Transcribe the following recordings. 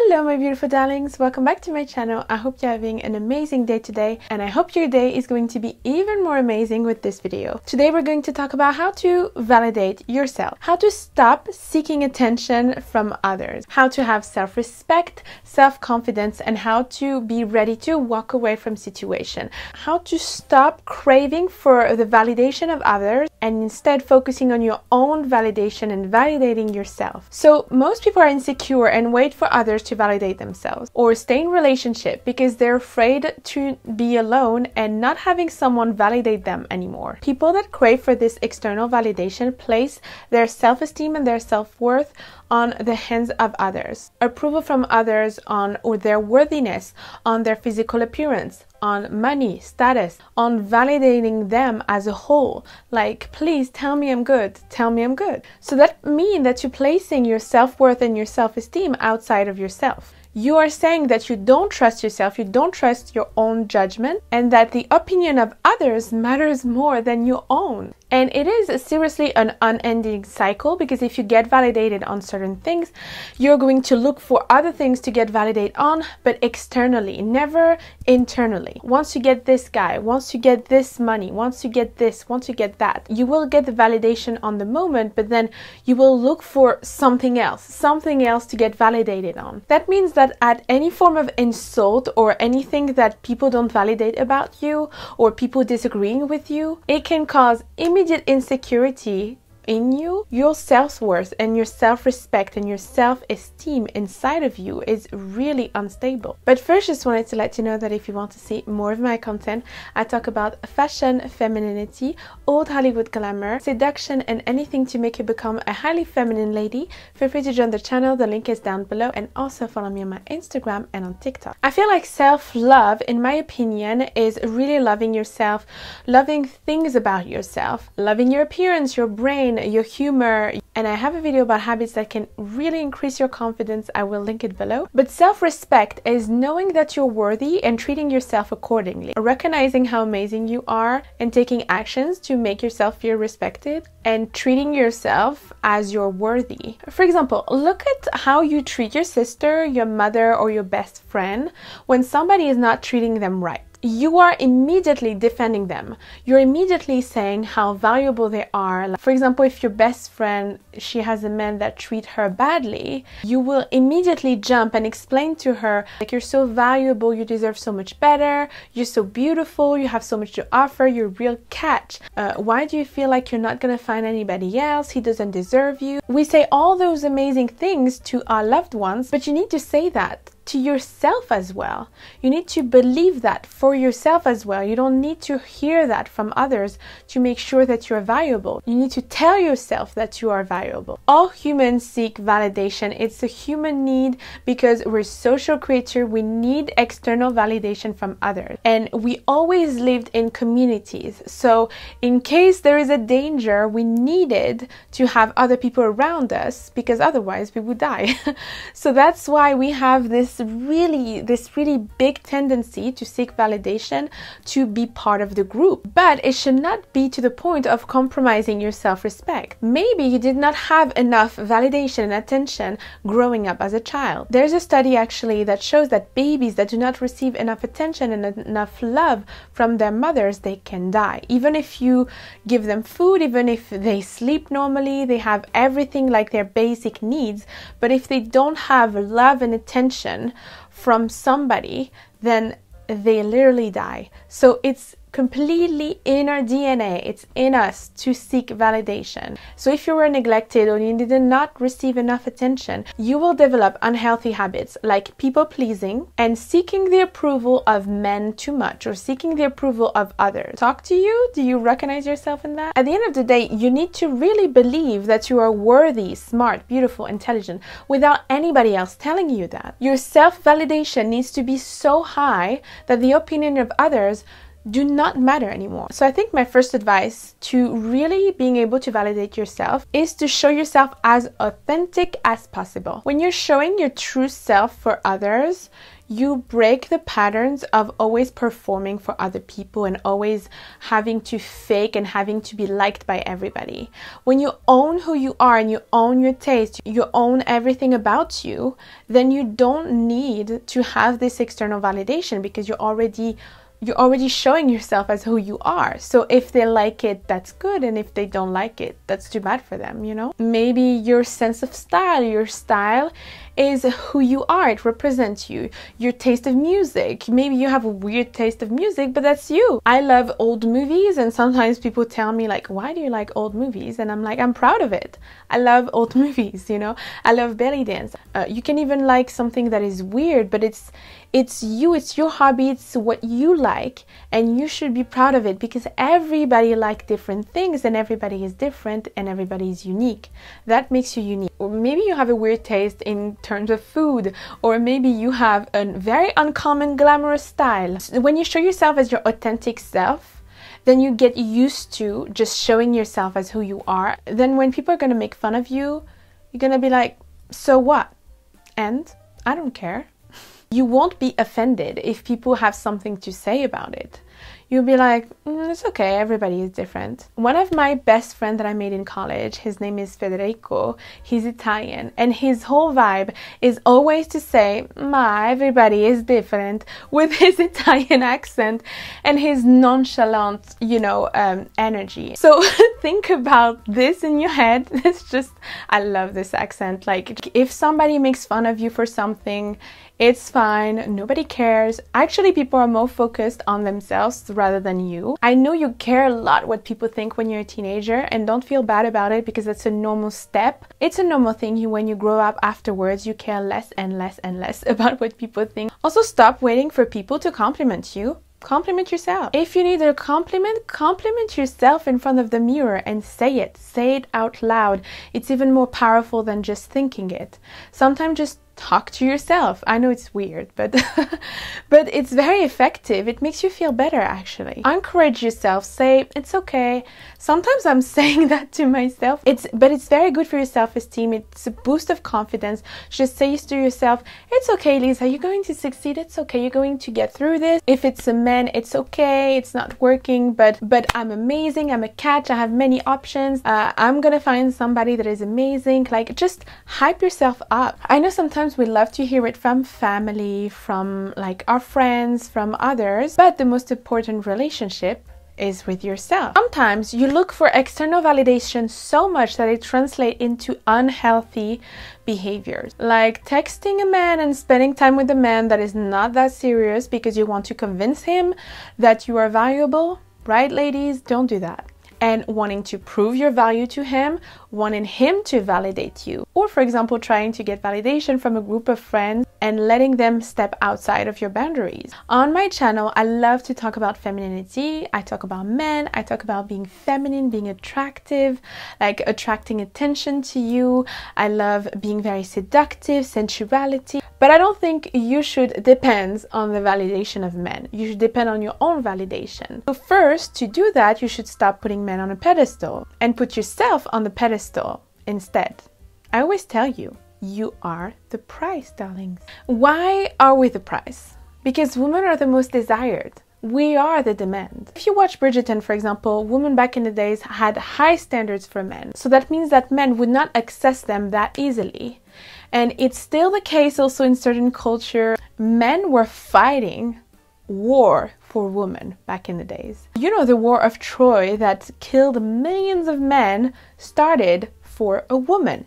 Hello my beautiful darlings, welcome back to my channel. I hope you're having an amazing day today, and I hope your day is going to be even more amazing with this video. Today we're going to talk about how to validate yourself, how to stop seeking attention from others, how to have self-respect, self-confidence, and how to be ready to walk away from situation, how to stop craving for the validation of others and instead focusing on your own validation and validating yourself. So most people are insecure and wait for others to validate themselves, or stay in relationship because they're afraid to be alone and not having someone validate them anymore. People that crave for this external validation place their self-esteem and their self-worth on the hands of others. Approval from others on or their worthiness, on their physical appearance, on money, status, on validating them as a whole. Like, please tell me I'm good, tell me I'm good. So that means that you're placing your self-worth and your self-esteem outside of yourself. You are saying that you don't trust yourself, you don't trust your own judgment, and that the opinion of others matters more than your own. And it is seriously an unending cycle, because if you get validated on certain things, you're going to look for other things to get validated on, but externally, never internally. Once you get this guy, once you get this money, once you get this, once you get that, you will get the validation on the moment, but then you will look for something else to get validated on. That means that at any form of insult or anything that people don't validate about you, or people disagreeing with you, it can cause immediate insecurity in you. Your self-worth and your self-respect and your self-esteem inside of you is really unstable. But first, just wanted to let you know that if you want to see more of my content, I talk about fashion, femininity, old Hollywood glamour, seduction, and anything to make you become a highly feminine lady. Feel free to join the channel, the link is down below, and also follow me on my Instagram and on TikTok. I feel like self-love, in my opinion, is really loving yourself, loving things about yourself, loving your appearance, your brain, your humor. And I have a video about habits that can really increase your confidence. I will link it below. But self-respect is knowing that you're worthy and treating yourself accordingly, recognizing how amazing you are and taking actions to make yourself feel respected and treating yourself as you're worthy. For example, look at how you treat your sister, your mother, or your best friend when somebody is not treating them right. You are immediately defending them. You're immediately saying how valuable they are. Like, for example, if your best friend, she has a man that treat her badly, you will immediately jump and explain to her, like, you're so valuable, you deserve so much better, you're so beautiful, you have so much to offer, you're a real catch. Why do you feel like you're not gonna find anybody else? He doesn't deserve you. We say all those amazing things to our loved ones, but you need to say that to yourself as well. You need to believe that for yourself as well. You don't need to hear that from others to make sure that you're valuable. You need to tell yourself that you are valuable. All humans seek validation. It's a human need because we're social creatures. We need external validation from others. And we always lived in communities. So in case there is a danger, we needed to have other people around us, because otherwise we would die. So that's why we have this really big tendency to seek validation, to be part of the group. But it should not be to the point of compromising your self-respect. Maybe you did not have enough validation and attention growing up as a child. There's a study actually that shows that babies that do not receive enough attention and enough love from their mothers, they can die. Even if you give them food, even if they sleep normally, they have everything like their basic needs, but if they don't have love and attention from somebody, then they literally die. So it's completely in our DNA. It's in us to seek validation. So if you were neglected or you did not receive enough attention, you will develop unhealthy habits like people pleasing and seeking the approval of men too much, or seeking the approval of others. Talk to you. Do you recognize yourself in that? At the end of the day, you need to really believe that you are worthy, smart, beautiful, intelligent, without anybody else telling you that. Your self-validation needs to be so high that the opinion of others do not matter anymore. So I think my first advice to really being able to validate yourself is to show yourself as authentic as possible. When you're showing your true self for others, you break the patterns of always performing for other people and always having to fake and having to be liked by everybody. When you own who you are and you own your taste, you own everything about you, then you don't need to have this external validation because you're already showing yourself as who you are. So if they like it, that's good, and if they don't like it, that's too bad for them, you know? Maybe your sense of style, your style is who you are, it represents you. Your taste of music, maybe you have a weird taste of music, but that's you. I love old movies, and sometimes people tell me like, why do you like old movies? And I'm like, I'm proud of it. I love old movies, you know? I love belly dance. You can even like something that is weird, but it's you, it's your hobby, it's what you like, and you should be proud of it because everybody likes different things and everybody is different and everybody is unique. That makes you unique. Or maybe you have a weird taste in terms of food, or maybe you have a very uncommon glamorous style. When you show yourself as your authentic self, then you get used to just showing yourself as who you are. Then when people are going to make fun of you, you're going to be like, so what? And I don't care. You won't be offended if people have something to say about it. You'll be like, it's okay, everybody is different. One of my best friends that I made in college, his name is Federico, he's Italian, and his whole vibe is always to say, everybody is different, with his Italian accent and his nonchalant, energy. So think about this in your head. It's just, I love this accent. Like, if somebody makes fun of you for something, it's fine, nobody cares. Actually, people are more focused on themselves rather than you. I know you care a lot what people think when you're a teenager, and don't feel bad about it because it's a normal step. It's a normal thing. When you grow up afterwards, you care less and less and less about what people think. Also, stop waiting for people to compliment you. Compliment yourself. If you need a compliment yourself in front of the mirror and say it. Say it out loud. It's even more powerful than just thinking it. Sometimes just talk to yourself. I know it's weird, but but it's very effective. It makes you feel better, actually. Encourage yourself. Say, it's okay. Sometimes I'm saying that to myself. But it's very good for your self-esteem. It's a boost of confidence. Just say to yourself, it's okay, Lisa, you're going to succeed. It's okay. You're going to get through this. If it's a man, it's okay. It's not working, but I'm amazing. I'm a catch. I have many options. I'm gonna find somebody that is amazing. Like, just hype yourself up. I know sometimes we love to hear it from family, from like our friends, from others, but the most important relationship is with yourself. Sometimes you look for external validation so much that it translates into unhealthy behaviors, like texting a man and spending time with a man that is not that serious because you want to convince him that you are valuable, right, ladies? Don't do that. And wanting to prove your value to him, wanting him to validate you. Or, for example, trying to get validation from a group of friends and letting them step outside of your boundaries. On my channel, I love to talk about femininity. I talk about men. I talk about being feminine, being attractive, like attracting attention to you. I love being very seductive, sensuality. But I don't think you should depend on the validation of men. You should depend on your own validation. So first, to do that, you should stop putting men on a pedestal and put yourself on the pedestal instead. I always tell you, you are the prize, darlings. Why are we the prize? Because women are the most desired. We are the demand. If you watch Bridgerton, for example, women back in the days had high standards for men. So that means that men would not access them that easily. And it's still the case also in certain culture. Men were fighting war for women back in the days. You know, the war of Troy that killed millions of men started for a woman,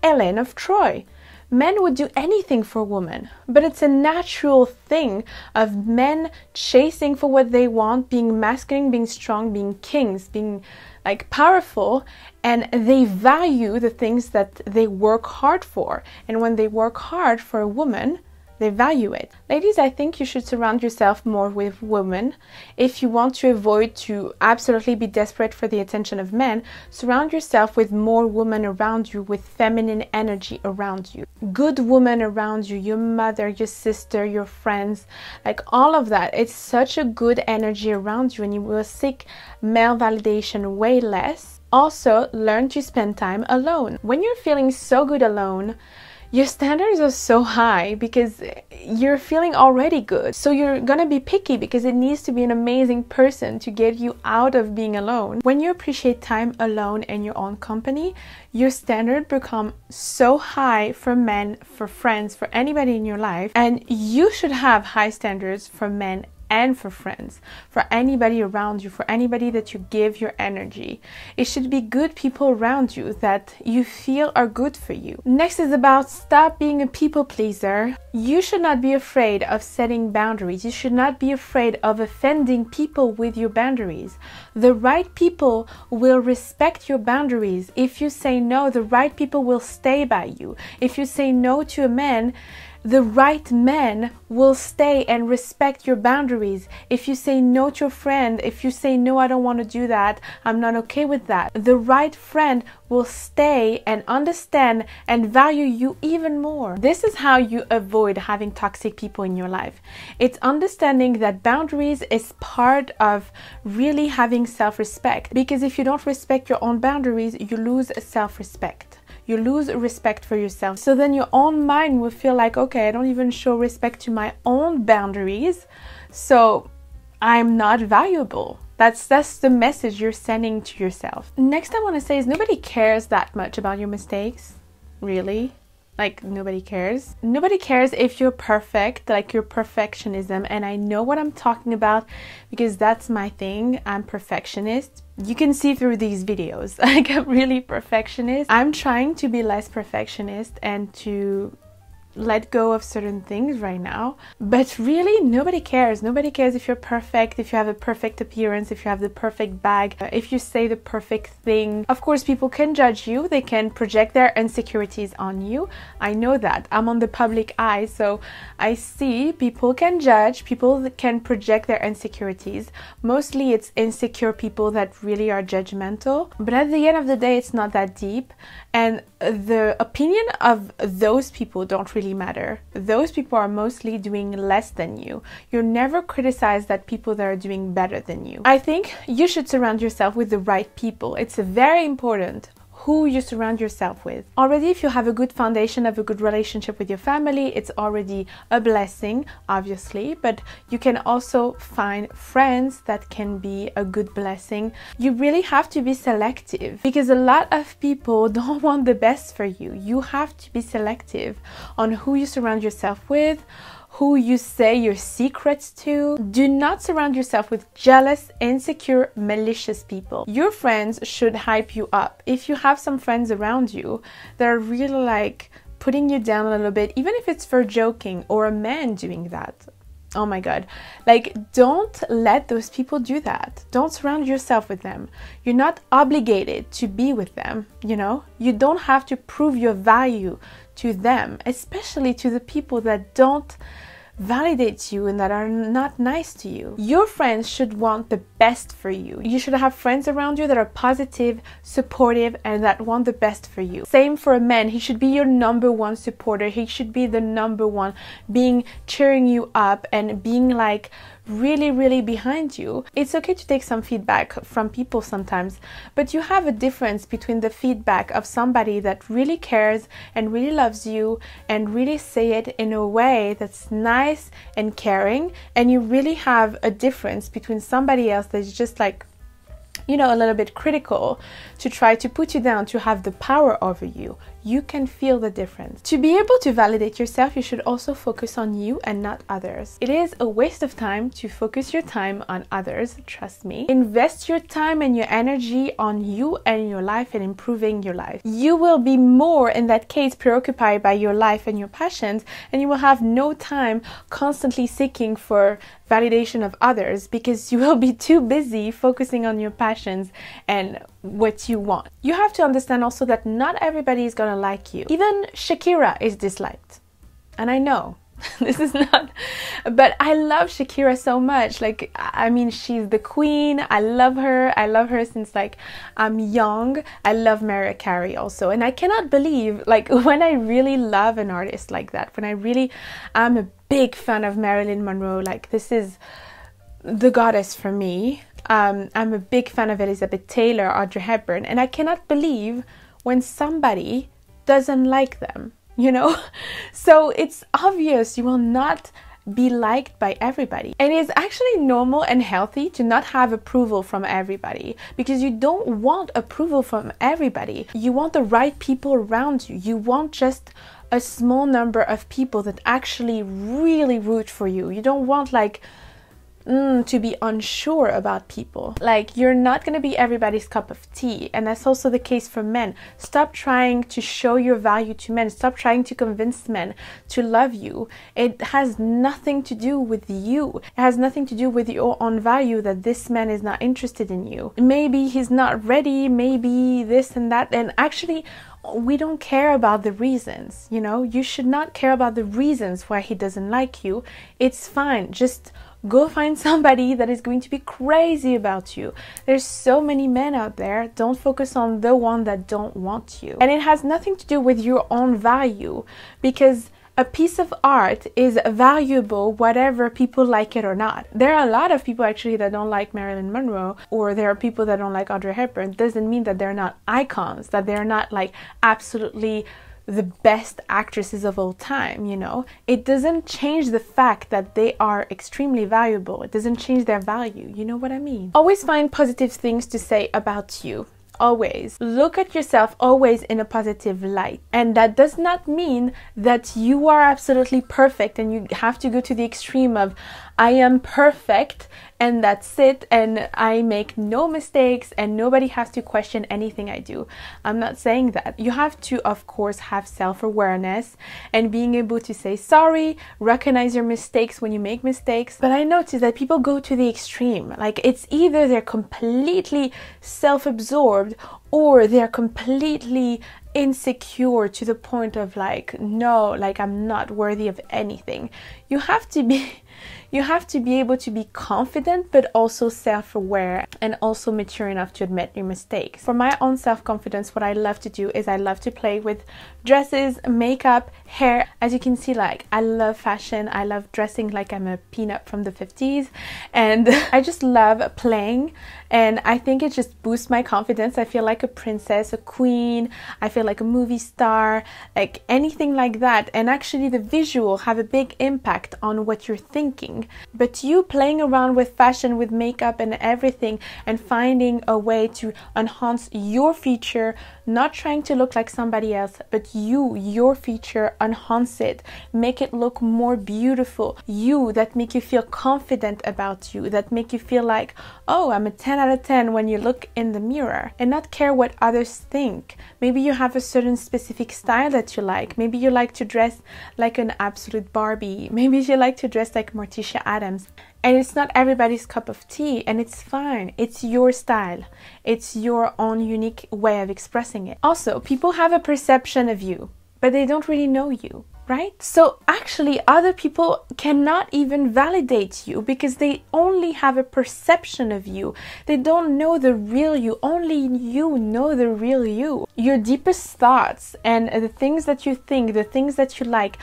Helen of Troy. Men would do anything for a woman, but it's a natural thing of men chasing for what they want, being masculine, being strong, being kings, being like powerful, and they value the things that they work hard for. And when they work hard for a woman, They value it. Ladies, I think you should surround yourself more with women. If you want to avoid to absolutely be desperate for the attention of men, surround yourself with more women around you, with feminine energy around you. Good women around you, your mother, your sister, your friends, like all of that. It's such a good energy around you and you will seek male validation way less. Also, learn to spend time alone. When you're feeling so good alone, your standards are so high because you're feeling already good. So you're gonna be picky because it needs to be an amazing person to get you out of being alone. When you appreciate time alone in your own company, your standard become so high for men, for friends, for anybody in your life. And you should have high standards for men and for friends, for anybody around you, for anybody that you give your energy. It should be good people around you that you feel are good for you. Next is about stop being a people pleaser. You should not be afraid of setting boundaries. You should not be afraid of offending people with your boundaries. The right people will respect your boundaries. If you say no, the right people will stay by you. If you say no to a man, the right men will stay and respect your boundaries. If you say no to a friend, if you say no, I don't want to do that, I'm not okay with that, the right friend will stay and understand and value you even more. This is how you avoid having toxic people in your life. It's understanding that boundaries is part of really having self-respect, because if you don't respect your own boundaries, you lose self-respect. You lose respect for yourself. So then your own mind will feel like, okay, I don't even show respect to my own boundaries, so I'm not valuable. That's the message you're sending to yourself. Next I want to say is nobody cares that much about your mistakes. Really? Like, nobody cares. Nobody cares if you're perfect, like your perfectionism. And I know what I'm talking about because that's my thing. I'm perfectionist. You can see through these videos, like I'm really perfectionist. I'm trying to be less perfectionist and to let go of certain things right now, but really nobody cares. Nobody cares if you're perfect, if you have a perfect appearance, if you have the perfect bag, if you say the perfect thing. Of course, people can judge you, they can project their insecurities on you. I know that. I'm on the public eye, so I see people can judge, people can project their insecurities. Mostly it's insecure people that really are judgmental, but at the end of the day, it's not that deep, and the opinion of those people don't really matter. Those people are mostly doing less than you. You're never criticized that people that are doing better than you. I think you should surround yourself with the right people. It's very important who you surround yourself with. Already, if you have a good foundation of a good relationship with your family, it's already a blessing, obviously, but you can also find friends that can be a good blessing. You really have to be selective because a lot of people don't want the best for you. You have to be selective on who you surround yourself with, who you say your secrets to. Do not surround yourself with jealous, insecure, malicious people. Your friends should hype you up. If you have some friends around you that are really like putting you down a little bit, even if it's for joking, or a man doing that, oh my god, like don't let those people do that. Don't surround yourself with them. You're not obligated to be with them, you know? You don't have to prove your value to them, especially to the people that don't validate you and that are not nice to you. Your friends should want the best for you. You should have friends around you that are positive, supportive, and that want the best for you. Same for a man. He should be your number one supporter. He should be the number one being cheering you up and being like really behind you. It's okay to take some feedback from people sometimes, but you have a difference between the feedback of somebody that really cares and really loves you and really say it in a way that's nice and caring, and you really have a difference between somebody else that's just like, you know, a little bit critical to try to put you down, to have the power over you. You can feel the difference. To be able to validate yourself, you should also focus on you and not others. It is a waste of time to focus your time on others, trust me. Invest your time and your energy on you and your life and improving your life. You will be more, in that case, preoccupied by your life and your passions, and you will have no time constantly seeking for validation of others because you will be too busy focusing on your passions and what you want. You have to understand also that not everybody is gonna like you. Even Shakira is disliked. And I know This is not, but I love Shakira so much. Like, I mean, she's the queen. I love her. I love her since like I'm young. I love Mariah Carey also. And I cannot believe, like, when I really love an artist like that, when I really am a big fan of Marilyn Monroe, like, this is the goddess for me. I'm a big fan of Elizabeth Taylor, Audrey Hepburn, and I cannot believe when somebody doesn't like them, you know? So it's obvious you will not be liked by everybody. And it's actually normal and healthy to not have approval from everybody, because you don't want approval from everybody. You want the right people around you. You want just a small number of people that actually really root for you. You don't want like to be unsure about people. Like, you're not going to be everybody's cup of tea, and that's also the case for men. Stop trying to show your value to men. Stop trying to convince men to love you. It has nothing to do with you. It has nothing to do with your own value, that this man is not interested in you. Maybe he's not ready, maybe this and that, and actually we don't care about the reasons, you know? You should not care about the reasons why he doesn't like you. It's fine. Just go find somebody that is going to be crazy about you. There's so many men out there. Don't focus on the one that don't want you. And it has nothing to do with your own value, because a piece of art is valuable whatever people like it or not. There are a lot of people actually that don't like Marilyn Monroe, or there are people that don't like Audrey Hepburn. It doesn't mean that they're not icons, that they're not like absolutely the best actresses of all time, you know? It doesn't change the fact that they are extremely valuable. It doesn't change their value. You know what I mean? Always find positive things to say about you. Always look at yourself always in a positive light, and that does not mean that you are absolutely perfect and you have to go to the extreme of I am perfect and that's it, and I make no mistakes and nobody has to question anything I do. I'm not saying that. You have to, of course, have self-awareness and being able to say sorry, recognize your mistakes when you make mistakes. But I notice that people go to the extreme. Like, it's either they're completely self-absorbed or they're completely insecure to the point of like, no, like, I'm not worthy of anything. You have to be able to be confident, but also self-aware and also mature enough to admit your mistakes. For my own self-confidence, what I love to do is I love to play with dresses, makeup, hair. As you can see, like, I love fashion. I love dressing like I'm a peanut from the 50s, and I just love playing, and I think it just boosts my confidence. I feel like a princess, a queen. I feel like a movie star, like anything like that. And actually the visual have a big impact on what you're thinking. But you playing around with fashion, with makeup and everything, and finding a way to enhance your feature, not trying to look like somebody else, but your feature, enhance it, make it look more beautiful. You, that make you feel confident about you, that make you feel like, oh, I'm a 10 out of 10 when you look in the mirror, and not care what others think. Maybe you have a certain specific style that you like. Maybe you like to dress like an absolute Barbie. Maybe you like to dress like Morticia Adams. And it's not everybody's cup of tea, and it's fine. It's your style. It's your own unique way of expressing it. Also, people have a perception of you, but they don't really know you, right? So actually, other people cannot even validate you because they only have a perception of you. They don't know the real you. Only you know the real you. Your deepest thoughts and the things that you think, the things that you like,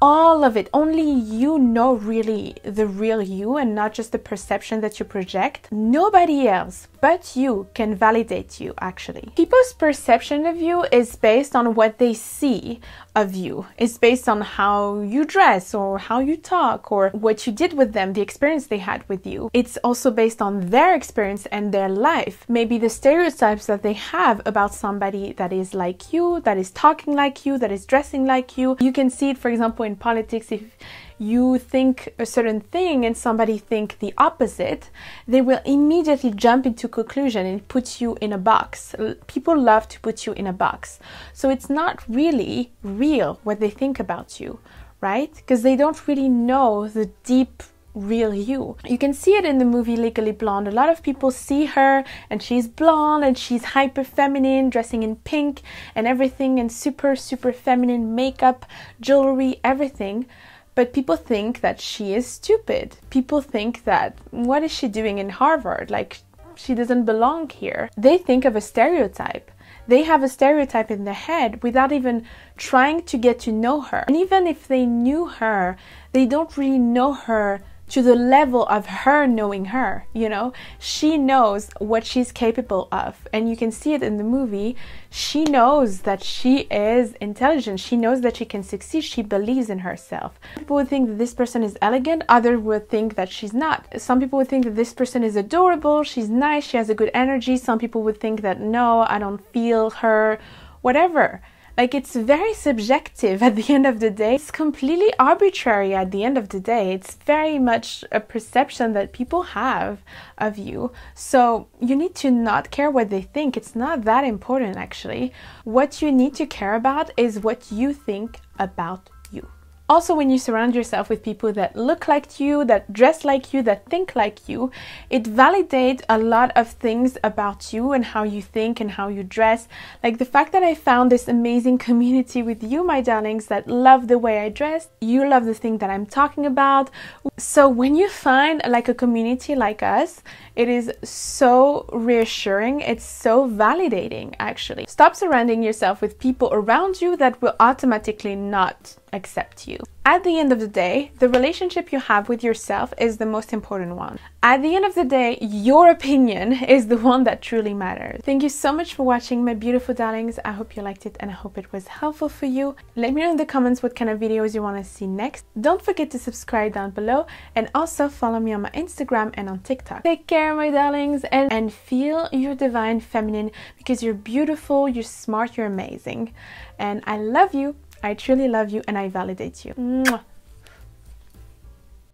all of it, only you know really the real you, and not just the perception that you project. Nobody else but you can validate you, actually. People's perception of you is based on what they see of you. It's based on how you dress or how you talk or what you did with them, the experience they had with you. It's also based on their experience and their life. Maybe the stereotypes that they have about somebody that is like you, that is talking like you, that is dressing like you. You can see it, for example, in politics. If you think a certain thing and somebody think the opposite, they will immediately jump into conclusion and put you in a box. People love to put you in a box. So it's not really real what they think about you, right? Because they don't really know the deep real you. You can see it in the movie Legally Blonde. A lot of people see her and she's blonde and she's hyper feminine, dressing in pink and everything, and super feminine makeup, jewelry, everything. But people think that she is stupid. People think that, what is she doing in Harvard? Like, she doesn't belong here. They think of a stereotype. They have a stereotype in their head without even trying to get to know her. And even if they knew her, they don't really know her to the level of her knowing her, you know? She knows what she's capable of, and you can see it in the movie. She knows that she is intelligent. She knows that she can succeed. She believes in herself. People would think that this person is elegant. Others would think that she's not. Some people would think that this person is adorable. She's nice. She has a good energy. Some people would think that, no, I don't feel her, whatever. Like, it's very subjective at the end of the day. It's completely arbitrary at the end of the day. It's very much a perception that people have of you. So you need to not care what they think. It's not that important, actually. What you need to care about is what you think about you. Also, when you surround yourself with people that look like you, that dress like you, that think like you, it validates a lot of things about you and how you think and how you dress. Like the fact that I found this amazing community with you, my darlings, that love the way I dress. You love the thing that I'm talking about. So when you find like a community like us, it is so reassuring. It's so validating, actually. Stop surrounding yourself with people around you that will automatically not accept you. At the end of the day, the relationship you have with yourself is the most important one. At the end of the day, your opinion is the one that truly matters. Thank you so much for watching, my beautiful darlings. I hope you liked it and I hope it was helpful for you. Let me know in the comments what kind of videos you want to see next. Don't forget to subscribe down below and also follow me on my Instagram and on TikTok. Take care, my darlings, and feel your divine feminine, because you're beautiful, you're smart, you're amazing. And I love you. I truly love you and I validate you. Mwah.